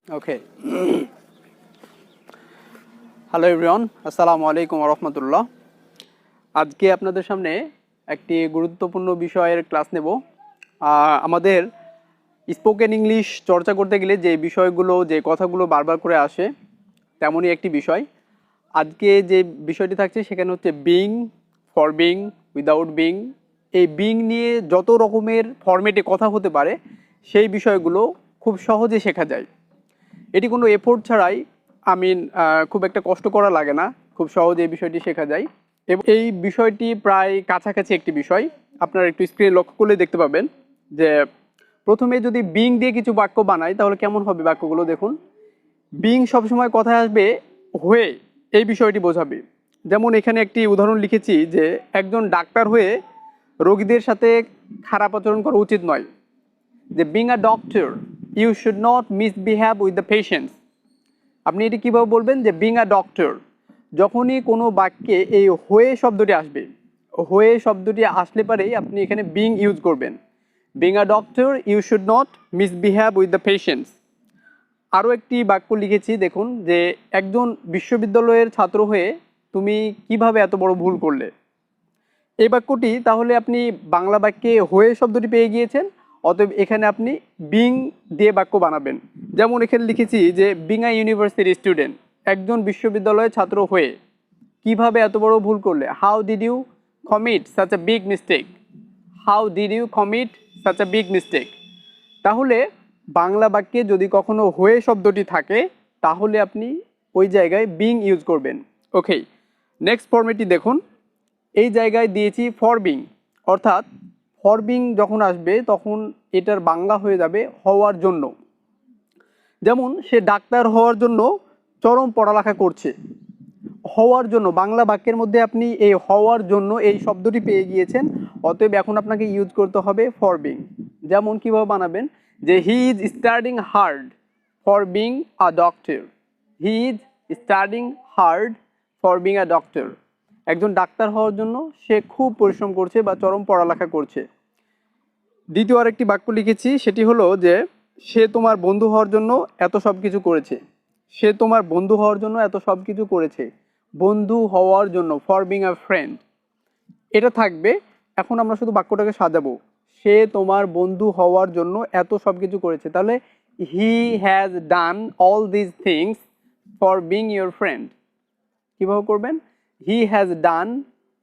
ওকে। Hello everyone, আসসালামু আলাইকুম ওয়া রাহমাতুল্লাহ। আজকে আপনাদের সামনে একটি গুরুত্বপূর্ণ বিষয়ের ক্লাস নেব। আমাদের স্পোকেন ইংলিশ চর্চা করতে গেলে যে বিষয়গুলো, যে কথাগুলো বারবার করে আসে, তেমনই একটি বিষয়। আজকে যে বিষয়টি থাকছে সেখানে হচ্ছে being, for being, without being. এই বিং নিয়ে যত রকমের ফরম্যাটে কথা হতে পারে সেই বিষয়গুলো খুব সহজে শেখা যায়। এটি কোনো এফোর্ট ছাড়াই, খুব একটা কষ্ট করা লাগে না, খুব সহজে এই বিষয়টি শেখা যায়। এবং এই বিষয়টি প্রায় কাছাকাছি একটি বিষয়। আপনারা একটু স্ক্রিনে লক্ষ্য করলে দেখতে পাবেন যে প্রথমে যদি বিং দিয়ে কিছু বাক্য বানাই তাহলে কেমন হবে বাক্যগুলো দেখুন। বিং সবসময় কথায় আসবে হয়ে, এই বিষয়টি বোঝাবে। যেমন এখানে একটি উদাহরণ লিখেছি যে একজন ডাক্তার হয়ে রোগীদের সাথে খারাপ আচরণ করা উচিত নয়। যে being a doctor you should not misbehave with the patients. আপনি এটি কীভাবে বলবেন যে বিং আ ডক্টর, যখনই কোনো বাক্যে এই হয়ে শব্দটি আসবে, হয়ে শব্দটি আসলে পরেই আপনি এখানে বিং ইউজ করবেন। Being a doctor you should not misbehave with the patients. আরও একটি বাক্য লিখেছি দেখুন যে একজন বিশ্ববিদ্যালয়ের ছাত্র হয়ে তুমি কিভাবে এত বড় ভুল করলে। এই বাক্যটি তাহলে আপনি বাংলা বাক্যে হয়ে শব্দটি পেয়ে গিয়েছেন, অতএব এখানে আপনি বিং দিয়ে বাক্য বানাবেন। যেমন এখানে লিখেছি যে বিং আ ইউনিভার্সিটি স্টুডেন্ট, একজন বিশ্ববিদ্যালয়ের ছাত্র হয়ে কিভাবে এত বড় ভুল করলে। How did you commit such a big mistake, how did you commit such a big mistake. তাহলে বাংলা বাক্যে যদি কখনো হয়ে শব্দটি থাকে তাহলে আপনি ওই জায়গায় বিং ইউজ করবেন। ওকে, নেক্সট ফর্মেটটি দেখুন। এই জায়গায় দিয়েছি ফর বিং, অর্থাৎ ফর বিং যখন আসবে তখন এটার বাংলা হয়ে যাবে হওয়ার জন্য। যেমন সে ডাক্তার হওয়ার জন্য চরম পড়ালেখা করছে। হওয়ার জন্য বাংলা বাক্যের মধ্যে আপনি এই হওয়ার জন্য এই শব্দটি পেয়ে গিয়েছেন, অতএব এখন আপনাকে ইউজ করতে হবে ফর বিং। যেমন কীভাবে বানাবেন যে he is studying hard for being a doctor, he is studying hard for being a doctor. একজন ডাক্তার হওয়ার জন্য সে খুব পরিশ্রম করছে বা চরম পড়ালেখা করছে। দ্বিতীয় আরেকটি বাক্য লিখেছি, সেটি হলো যে সে তোমার বন্ধু হওয়ার জন্য এত সব কিছু করেছে, সে তোমার বন্ধু হওয়ার জন্য এত সব কিছু করেছে। বন্ধু হওয়ার জন্য, ফর বিং আ ফ্রেন্ড, এটা থাকবে। এখন আমরা শুধু বাক্যটাকে সাজাবো, সে তোমার বন্ধু হওয়ার জন্য এত সব কিছু করেছে। তাহলে he has done all this things for being your friend. কীভাবে করবেন? He has done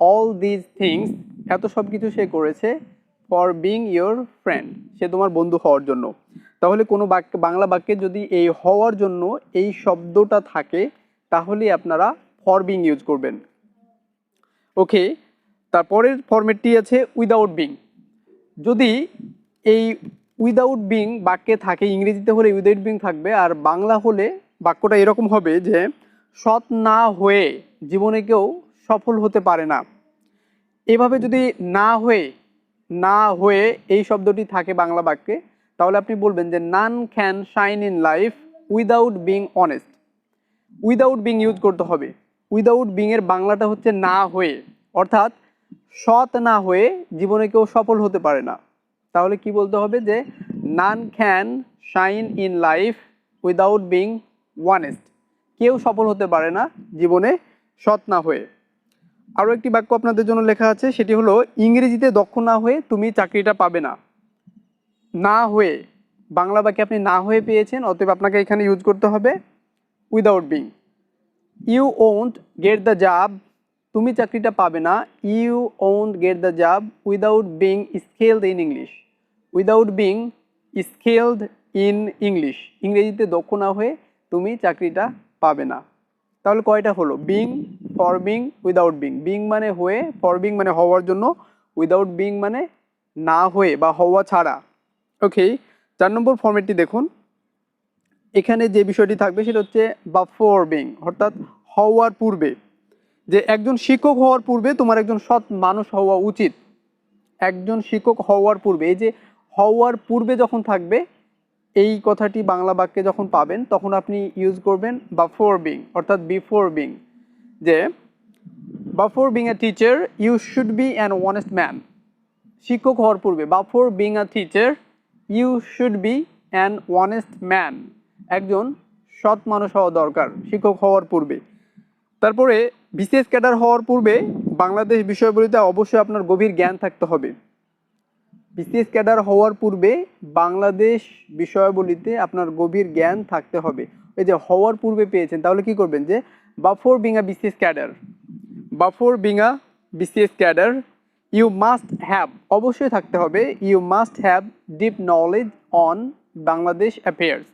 all this things, এত সব কিছু সে করেছে, ফর বিং ইউর ফ্রেন্ড, সে তোমার বন্ধু হওয়ার জন্য। তাহলে কোনো বাক্য, বাংলা বাক্যে যদি এই হওয়ার জন্য এই শব্দটা থাকে তাহলে আপনারা ফর বিং ইউজ করবেন। ওকে, তারপরের ফরম্যাটটি আছে উইদাউট বিং। যদি এই উইদাউট বিং বাক্যে থাকে, ইংরেজিতে হলে উইদাউট বিং থাকবে, আর বাংলা হলে বাক্যটা এরকম হবে যে সৎ না হয়ে জীবনে কেউ সফল হতে পারে না। এভাবে যদি না হয়ে এই শব্দটি থাকে বাংলা বাক্যে তাহলে আপনি বলবেন যে none can shine in life without being honest. Without being use করতে হবে। উইদাউট বিং এর বাংলাটা হচ্ছে না হয়ে, অর্থাৎ সৎ না হয়ে জীবনে কেউ সফল হতে পারে না। তাহলে কি বলতে হবে যে none can shine in life without being honest. কেউ সফল হতে পারে না জীবনে সৎ না হয়ে। আরও একটি বাক্য আপনাদের জন্য লেখা আছে, সেটি হলো ইংরেজিতে দক্ষ না হয়ে তুমি চাকরিটা পাবে না। না হয়ে, বাংলা বাক্যে আপনি না হয়ে পেয়েছেন, অতএব আপনাকে এখানে ইউজ করতে হবে without being. You won't get the job, তুমি চাকরিটা পাবে না, you won't get the job without being skilled in English, without being skilled in English. ইংরেজিতে দক্ষ না হয়ে তুমি চাকরিটা পাবে না। তাহলে কয়টা হলো? Being, for being, without being. Being মানে হয়ে, ফর বিং মানে হওয়ার জন্য, উইদাউট বিং মানে না হয়ে বা হওয়া ছাড়া। ওকে, 4 নম্বর ফরম্যাটটি দেখুন। এখানে যে বিষয়টি থাকবে সেটা হচ্ছে বিফোর বিং, অর্থাৎ হওয়ার পূর্বে। যে একজন শিক্ষক হওয়ার পূর্বে তোমার একজন সৎ মানুষ হওয়া উচিত। একজন শিক্ষক হওয়ার পূর্বে, এই যে হওয়ার পূর্বে যখন থাকবে এই কথাটি বাংলা বাক্যে যখন পাবেন তখন আপনি ইউজ করবেন বিফোর বিং, অর্থাৎ বিফোর বিং। যে before being a teacher you should be an honest man. শিক্ষক হওয়ার পূর্বে, before being a teacher you should be an honest man. একজন সৎ মানুষ হওয়া দরকার শিক্ষক হওয়ার পূর্বে। তারপরে বিসিএস ক্যাডার হওয়ার পূর্বে বাংলাদেশ বিষয়বলিতে অবশ্যই আপনার গভীর জ্ঞান থাকতে হবে। বিসিএস ক্যাডার হওয়ার পূর্বে বাংলাদেশ বিষয়াবলিতে আপনার গভীর জ্ঞান থাকতে হবে। এই যে হওয়ার পূর্বে পেয়েছেন, তাহলে কি করবেন যে before being a BCS cadre, before being a BCS cadre you must have, অবশ্যই থাকতে হবে, you must have deep knowledge on Bangladesh affairs.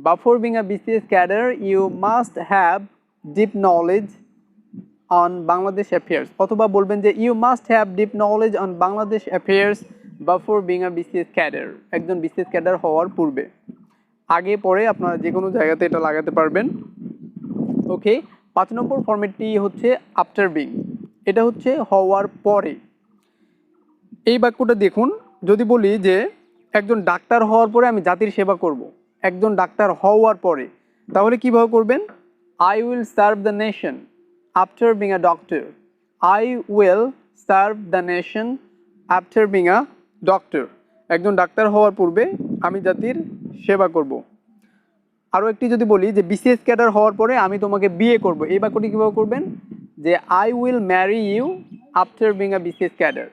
Before being a BCS cadre you must have deep knowledge on Bangladesh affairs, অথবা বলবেন যে you must have deep knowledge on Bangladesh affairs before being a BCS cadre, একজন BCS cadre হওয়ার পূর্বে। আগে পরে আপনারা যে কোনো জায়গাতে এটা লাগাতে পারবেন। ওকে, 5 নম্বর ফরম্যাটটি হচ্ছে আফটার বিং, এটা হচ্ছে হওয়ার পরে। এই বাক্যটা দেখুন, যদি বলি যে একজন ডাক্তার হওয়ার পরে আমি জাতির সেবা করব, একজন ডাক্তার হওয়ার পরে, তাহলে কিভাবে করবেন? I will serve the nation after being a doctor, I will serve the nation after being a doctor, একজন ডাক্তার হওয়ার পূর্বে আমি জাতির সেবা করব। আরও একটি যদি বলি যে বিসিএস ক্যাডার হওয়ার পরে আমি তোমাকে বিয়ে করব, এই বাক্যটি কীভাবে করবেন? যে I will marry you after being a BCS cadre,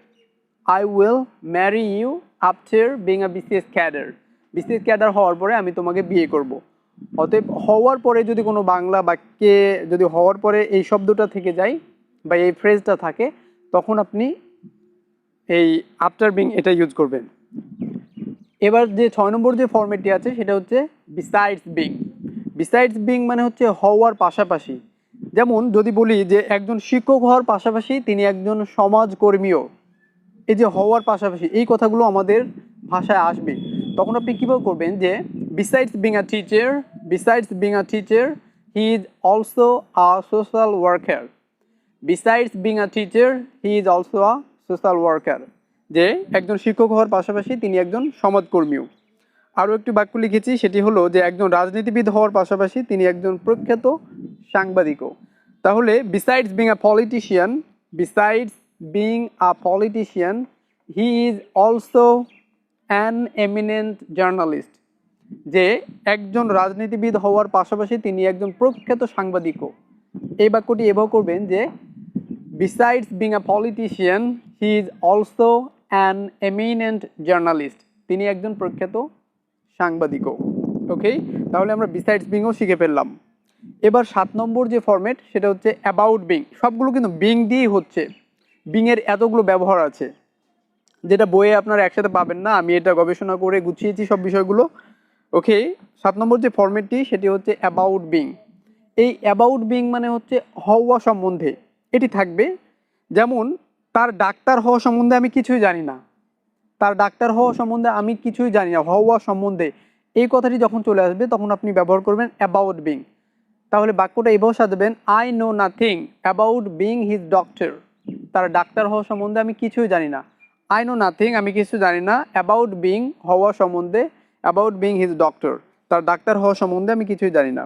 I will marry you after being a BCS cadre, BCS cadre হওয়ার পরে আমি তোমাকে বিয়ে করব। অতএব হওয়ার পরে যদি কোনো বাংলা বাক্যে যদি হওয়ার পরে এই শব্দটা থেকে যায় বা এই ফ্রেজটা থাকে, তখন আপনি এই আফটার বিং এটা ইউজ করবেন। এবার যে 6 নম্বর যে ফরম্যাটটি আছে সেটা হচ্ছে বিসাইডস বিং। বিসাইডস বিং মানে হচ্ছে হওয়ার পাশাপাশি। যেমন যদি বলি যে একজন শিক্ষক হওয়ার পাশাপাশি তিনি একজন সমাজকর্মীও, এই যে হওয়ার পাশাপাশি এই কথাগুলো আমাদের ভাষায় আসবে, তখন আপনি কীভাবে করবেন? যে besides being a teacher, besides being a teacher he is also a social worker, besides being a teacher he is also a social worker, যে একজন শিক্ষক হওয়ার পাশাপাশি তিনি একজন সমাজকর্মীও। আরও একটি বাক্য লিখেছি, সেটি হলো যে একজন রাজনীতিবিদ হওয়ার পাশাপাশি তিনি একজন প্রখ্যাত সাংবাদিকও। তাহলে besides being a politician, besides being a politician he is also an eminent journalist, যে একজন রাজনীতিবিদ হওয়ার পাশাপাশি তিনি একজন প্রখ্যাত সাংবাদিকও। এই বাক্যটি এভাবে করবেন যে besides being a politician he is also an eminent journalist, তিনি একজন প্রখ্যাত সাংবাদিকও। ওকে, তাহলে আমরা বিসাইডস বিংও শিখে ফেললাম। এবার 7 নম্বর যে ফরম্যাট সেটা হচ্ছে অ্যাবাউট বিং। সবগুলো কিন্তু বিং দিয়েই হচ্ছে, বিংয়ের এতগুলো ব্যবহার আছে যেটা বইয়ে আপনারা একসাথে পাবেন না, আমি এটা গবেষণা করে গুছিয়েছি সব বিষয়গুলো। ওকে, 7 নম্বর যে ফরম্যাটটি সেটি হচ্ছে অ্যাবাউট বিং। এই অ্যাবাউট বিং মানে হচ্ছে হওয়া সম্বন্ধে এটি থাকবে। যেমন তার ডাক্তার হওয়া সম্বন্ধে আমি কিছুই জানি না, তার ডাক্তার হওয়া সম্বন্ধে আমি কিছুই জানি না, হওয়া সম্বন্ধে এই কথাটি যখন চলে আসবে তখন আপনি ব্যবহার করবেন অ্যাবাউট বিং। তাহলে বাক্যটা এভাবে সাজাবেন, I know nothing about being his doctor, তার ডাক্তার হওয়া সম্বন্ধে আমি কিছুই জানি না, আই নো নাথিং আমি কিছু জানি না, অ্যাবাউট বিং হওয়া সম্বন্ধে, অ্যাবাউট বিং হিজ ডক্টর, তার ডাক্তার হওয়া সম্বন্ধে আমি কিছুই জানি না।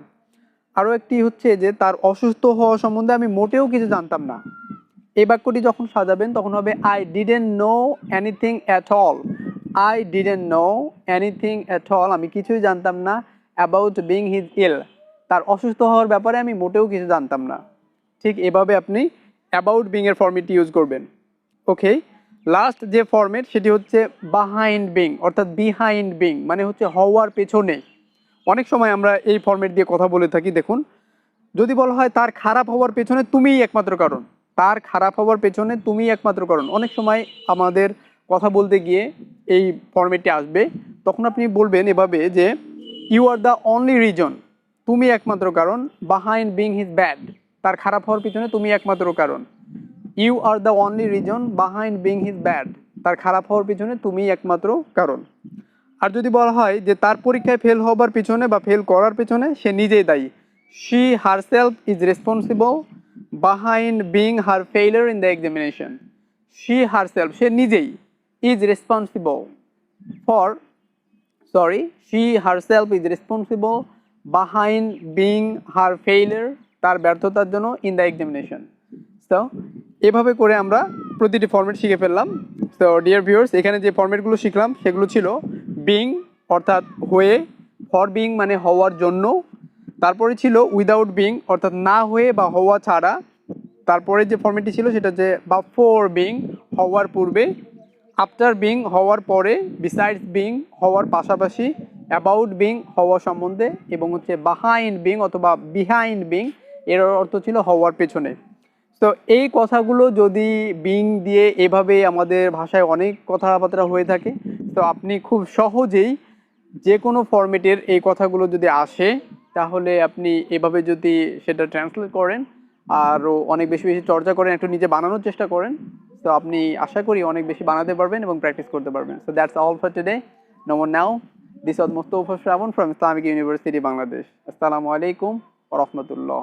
আরও একটি হচ্ছে যে তার অসুস্থ হওয়া সম্বন্ধে আমি মোটেও কিছু জানতাম না। এই বাক্যটি যখন সাজাবেন তখন হবে I didn't know anything at all, I didn't know anything at all, আমি কিছুই জানতাম না, অ্যাবাউট বিং হিজ ইল, তার অসুস্থ হওয়ার ব্যাপারে আমি মোটেও কিছু জানতাম না। ঠিক এভাবে আপনি অ্যাবাউট বিং এর ফরম্যাটটি ইউজ করবেন। ওকে, লাস্ট যে ফরম্যাট সেটি হচ্ছে বাহাইন্ড বিং, অর্থাৎ বিহাইন্ড বিং মানে হচ্ছে হওয়ার পেছনে। অনেক সময় আমরা এই ফরম্যাট দিয়ে কথা বলে থাকি। দেখুন, যদি বলা হয় তার খারাপ হওয়ার পেছনে তুমিই একমাত্র কারণ, তার খারাপ হওয়ার পেছনে তুমিই একমাত্র কারণ, অনেক সময় আমাদের কথা বলতে গিয়ে এই ফরম্যাটটি আসবে, তখন আপনি বলবেন এভাবে যে you are the only reason, তুমি একমাত্র কারণ, বাহাইন্ড বিং হিজ ব্যাড, তার খারাপ হওয়ার পিছনে তুমি একমাত্র কারণ, you are the only reason behind being his bad, তার খারাপ হওয়ার পিছনে তুমি একমাত্র কারণ। আর যদি বলা হয় যে তার পরীক্ষায় ফেল হবার পিছনে বা ফেল করার পিছনে সে নিজেই দায়ী, she herself is responsible behind being her failure in the examination, she herself সে নিজেই is responsible for she herself is responsible behind being her failure, তার ব্যর্থতার জন্য in the examination। সো এভাবে করে আমরা প্রতিটি ফরম্যাট শিখে ফেললাম। সো ডিয়ার ভিউয়ার্স, এখানে যে ফরম্যাটগুলো শিখলাম সেগুলো ছিল বিং অর্থাৎ হয়ে, ফর বিং মানে হওয়ার জন্য, তারপরে ছিল উইদাউট বিং অর্থাৎ না হয়ে বা হওয়া ছাড়া, তারপরে যে ফর্মেটটি ছিল সেটা যে বিফোর বিং হওয়ার পূর্বে, আফটার বিং হওয়ার পরে, বিসাইডস বিং হওয়ার পাশাপাশি, অ্যাবাউট বিং হওয়া সম্বন্ধে, এবং হচ্ছে বাহাইন্ড বিং অথবা বিহাইন্ড বিং এর অর্থ ছিল হওয়ার পেছনে। তো এই কথাগুলো যদি বিং দিয়ে এভাবে আমাদের ভাষায় অনেক কথাবার্তা হয়ে থাকে, তো আপনি খুব সহজেই যে কোনো ফরম্যাটের এই কথাগুলো যদি আসে তাহলে আপনি এভাবে যদি সেটা ট্রান্সলেট করেন আরও অনেক বেশি বেশি চর্চা করেন, একটু নিজে বানানোর চেষ্টা করেন, তো আপনি আশা করি অনেক বেশি বানাতে পারবেন এবং প্র্যাকটিস করতে পারবেন। So that's all for today. Now this was Mostafa Shrabon from Islamic University Bangladesh. আসসালামু আলাইকুম ওয়া রাহমাতুল্লাহ।